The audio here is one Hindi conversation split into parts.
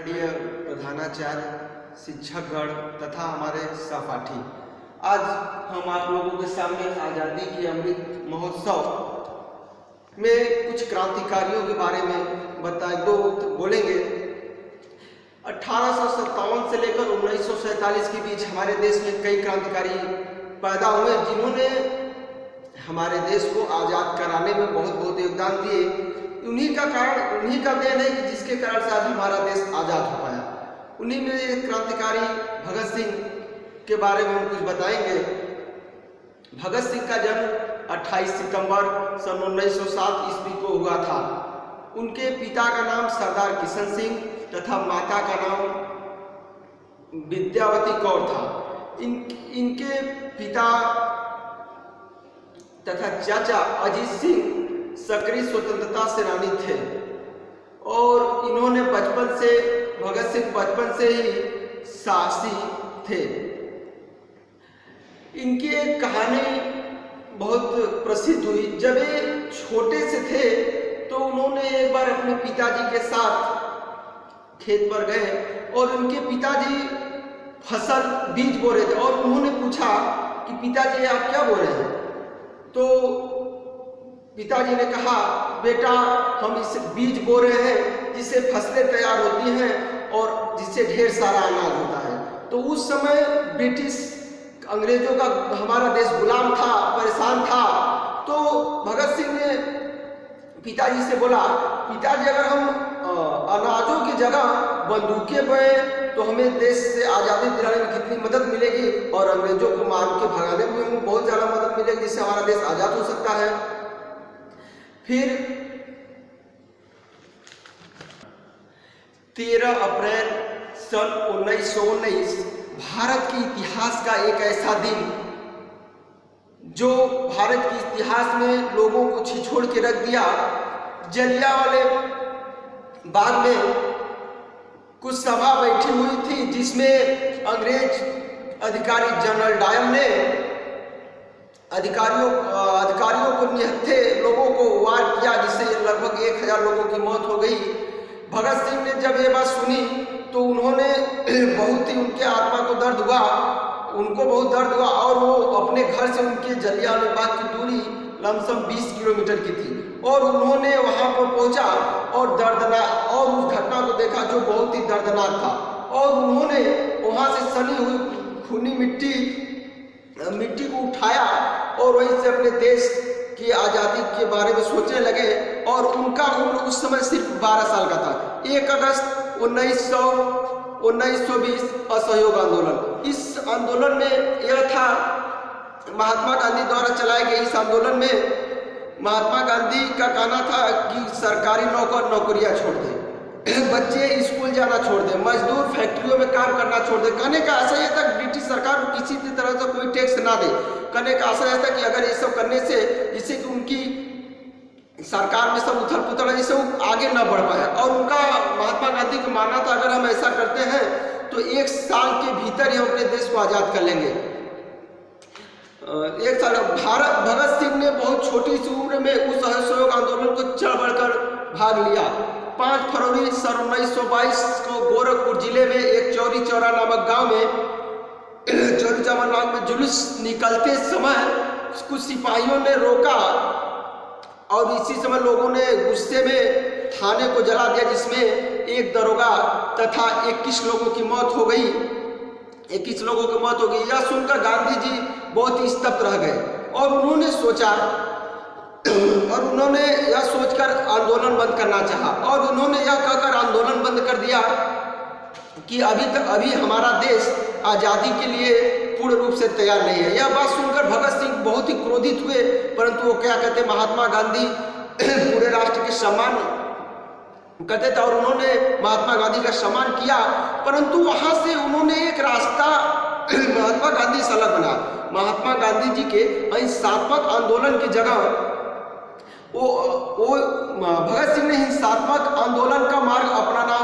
प्रिय प्रधानाचार्य, शिक्षकगण तथा हमारे सहपाठी, आज हम आप लोगों के सामने आज़ादी के अमृत महोत्सव में कुछ क्रांतिकारियों के बारे में बोलेंगे। 1857 से लेकर 1947 के बीच हमारे देश में कई क्रांतिकारी पैदा हुए जिन्होंने हमारे देश को आज़ाद कराने में बहुत योगदान दिए। उन्हीं का देन है कि जिसके कारण से आज हमारा देश आज़ाद हो पाया। उन्हीं में एक क्रांतिकारी भगत सिंह के बारे में हम कुछ बताएंगे। भगत सिंह का जन्म 28 सितंबर सन 1907 ईस्वी को हुआ था। उनके पिता का नाम सरदार किशन सिंह तथा माता का नाम विद्यावती कौर था। इनके पिता तथा चाचा अजीत सिंह सक्रिय स्वतंत्रता सेनानी थे और भगत सिंह बचपन से ही साहसी थे। इनकी एक कहानी बहुत प्रसिद्ध हुई। जब ये छोटे से थे तो उन्होंने एक बार अपने पिताजी के साथ खेत पर गए और उनके पिताजी फसल बीज बो रहे थे और उन्होंने पूछा कि पिताजी आप क्या बो रहे हैं? तो पिताजी ने कहा, बेटा हम इस बीज बो रहे हैं जिससे फसलें तैयार होती हैं और जिससे ढेर सारा अनाज होता है। तो उस समय ब्रिटिश अंग्रेजों का हमारा देश गुलाम था, परेशान था। तो भगत सिंह ने पिताजी से बोला, पिताजी अगर हम अनाजों की जगह बंदूकें बोए तो हमें देश से आज़ादी दिलाने में कितनी मदद मिलेगी और अंग्रेजों को मार के भगाने में हमें बहुत ज़्यादा मदद मिलेगी, जिससे हमारा देश आज़ाद हो सकता है। फिर 13 अप्रैल सन 1919 भारत के इतिहास का एक ऐसा दिन जो भारत के इतिहास में लोगों को छिछोड़ के रख दिया। जलियांवाला बाग में कुछ सभा बैठी हुई थी जिसमें अंग्रेज अधिकारी जनरल डायल ने अधिकारियों को निहत्थे लोगों को वार किया, जिससे लगभग 1000 लोगों की मौत हो गई। भगत सिंह ने जब ये बात सुनी तो उन्होंने उनके आत्मा को उनको बहुत दर्द हुआ और वो अपने घर से उनके जलियांवाला बाग की दूरी लमसम 20 किलोमीटर की थी और उन्होंने वहां पर पहुंचा और उस घटना को देखा जो बहुत ही दर्दनाक था। और उन्होंने वहां से सनी हुई खूनी मिट्टी को उठाया और वहीं से अपने देश की आज़ादी के बारे में सोचने लगे। और उनका उम्र उस समय सिर्फ 12 साल का था। 1 अगस्त 1920 असहयोग आंदोलन। इस आंदोलन में यह था, महात्मा गांधी द्वारा चलाए गए इस आंदोलन में महात्मा गांधी का कहना था कि सरकारी नौकरियां छोड़ दें, बच्चे स्कूल जाना छोड़ दें, मजदूर फैक्ट्रियों में काम करना छोड़ दें। कहने का आशय था ब्रिटिश सरकार को किसी भी तरह से कोई टैक्स ना दे। कहने का आशय था कि अगर ये सब करने से जिससे कि उनकी सरकार में सब उथल पुथल है, जिससे वो आगे न बढ़ पाए। और उनका महात्मा गांधी का मानना था अगर हम ऐसा करते हैं तो 1 साल के भीतर ही हम अपने देश को आज़ाद कर लेंगे। 1 साल भगत सिंह ने बहुत छोटी सी उम्र में उस असहयोग आंदोलन को चढ़ बढ़कर भाग लिया। 5 फरवरी सन 1922 को गोरखपुर जिले में एक चौरी चौरा नामक गांव में जुलूस निकलते समय कुछ सिपाहियों ने रोका और इसी समय लोगों ने गुस्से में थाने को जला दिया, जिसमें एक दरोगा तथा 21 लोगों की मौत हो गई। यह सुनकर गांधी जी बहुत ही स्तब्ध रह गए और उन्होंने यह सोचकर आंदोलन बंद करना चाहा और उन्होंने यह कहकर आंदोलन बंद कर दिया कि अभी हमारा देश आज़ादी के लिए पूर्ण रूप से तैयार नहीं है। यह बात सुनकर भगत सिंह बहुत ही क्रोधित हुए, परंतु वो क्या कहते, महात्मा गांधी पूरे राष्ट्र के सम्मान करते थे और उन्होंने महात्मा गांधी का सम्मान किया। परंतु वहां से उन्होंने एक रास्ता महात्मा गांधी से अलग बना। महात्मा गांधी जी के अहिंसात्मक आंदोलन की जगह भगत सिंह ने हिंसात्मक आंदोलन का मार्ग अपनाना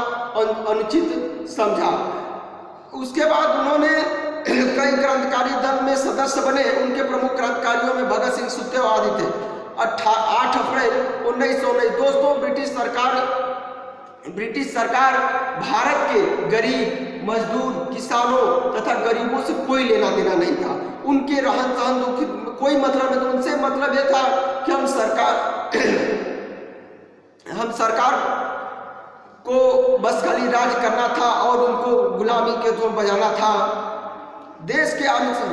अनुचित समझा। उसके बाद उन्होंने कई क्रांतिकारी दल में सदस्य बने। उनके प्रमुख क्रांतिकारियों में भगत सिंह सुखदेव आदि थे। 8 अप्रैल 1919 दोस्तों, ब्रिटिश सरकार ब्रिटिश सरकार भारत के गरीब, मजदूर, किसानों तथा गरीबों से कोई लेना देना नहीं था। उनके रहन सहन तो कोई मतलब नहीं था। उनसे मतलब यह था कि हम सरकार को बस खाली राज करना था और उनको गुलामी के धुन बजाना था। देश के आने से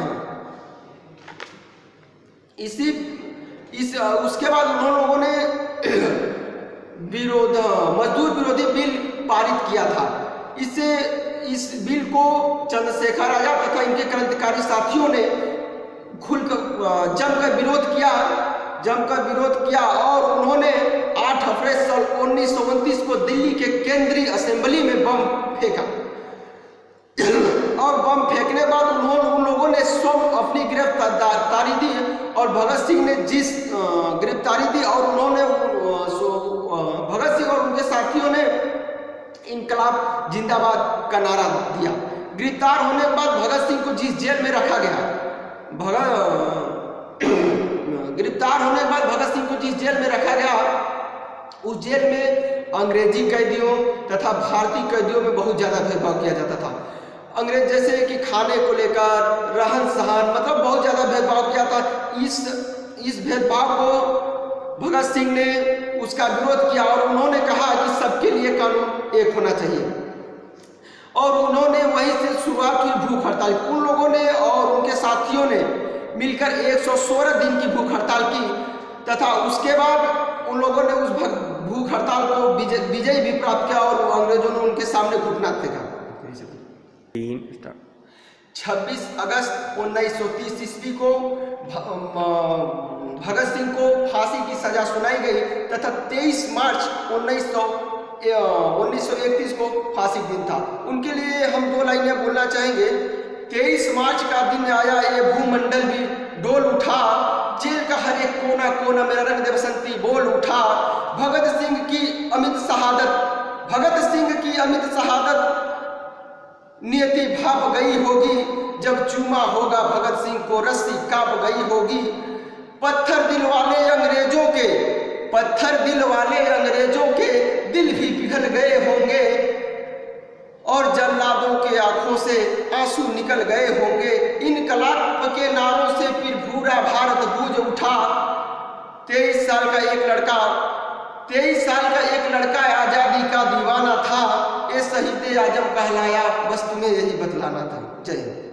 उसके बाद उन लोगों ने मजदूर विरोधी बिल पारित किया था। इस बिल को चंद्रशेखर आजाद तथा इनके क्रांतिकारी साथियों ने जमकर विरोध किया और उन्होंने 8 अप्रैल 1929 को दिल्ली के केंद्रीय असेंबली में बम फेंका और बम फेंकने बाद उन लोगों ने स्वयं अपनी गिरफ्तारी दी और भगत सिंह ने गिरफ्तारी दी और उन्होंने भगत सिंह और उनके साथियों ने इनकलाब जिंदाबाद का नारा दिया। गिरफ्तार होने के बाद भगत सिंह को जिस जेल में रखा गया, गिरफ्तार होने के बाद भगत सिंह को जिस जेल में रखा गया, उस जेल में अंग्रेजी कैदियों तथा भारतीय कैदियों में बहुत ज्यादा भेदभाव किया जाता था। अंग्रेज जैसे कि खाने को लेकर, रहन सहन, मतलब बहुत ज्यादा भेदभाव किया था। इस भेदभाव को भगत सिंह ने उसका विरोध किया और उन्होंने कहा कि सबके लिए कानून एक होना चाहिए और उन्होंने वहीं से शुरुआत हुई भूख हड़ताल। उन लोगों ने और उनके साथियों ने मिलकर 116 दिन की भूख हड़ताल की तथा उसके बाद उन लोगों ने उस भूख हड़ताल को विजय भी प्राप्त किया और अंग्रेजों ने उनके सामने घुटना टेका। 26 अगस्त 1930 ईस्वी को भगत सिंह को फांसी की सजा सुनाई गई तथा 23 मार्च 1931 को फांसी दिन था। उनके लिए हम 2 लाइनें बोलना चाहेंगे। 23 मार्च का दिन आया, ये भूमंडल भी डोल उठा, जेल का हर एक कोना कोना मेरा रंग दे बसंती बोल उठा। भगत सिंह की अमित शहादत नियति भाप गई होगी, जब चूमा होगा भगत सिंह को रस्सी कांप गई होगी। पत्थर दिल वाले अंग्रेजों के दिल भी पिघल गए होंगे और जल्लादों के आंखों से आंसू निकल गए होंगे। इनकलाब के नारों से फिर पूरा भारत गूंज उठा। 23 साल का एक लड़का आजादी का दीवाना था, ये शहीद आजम कहलाया, बस तुम्हें यही बतलाना था। जय हिंद।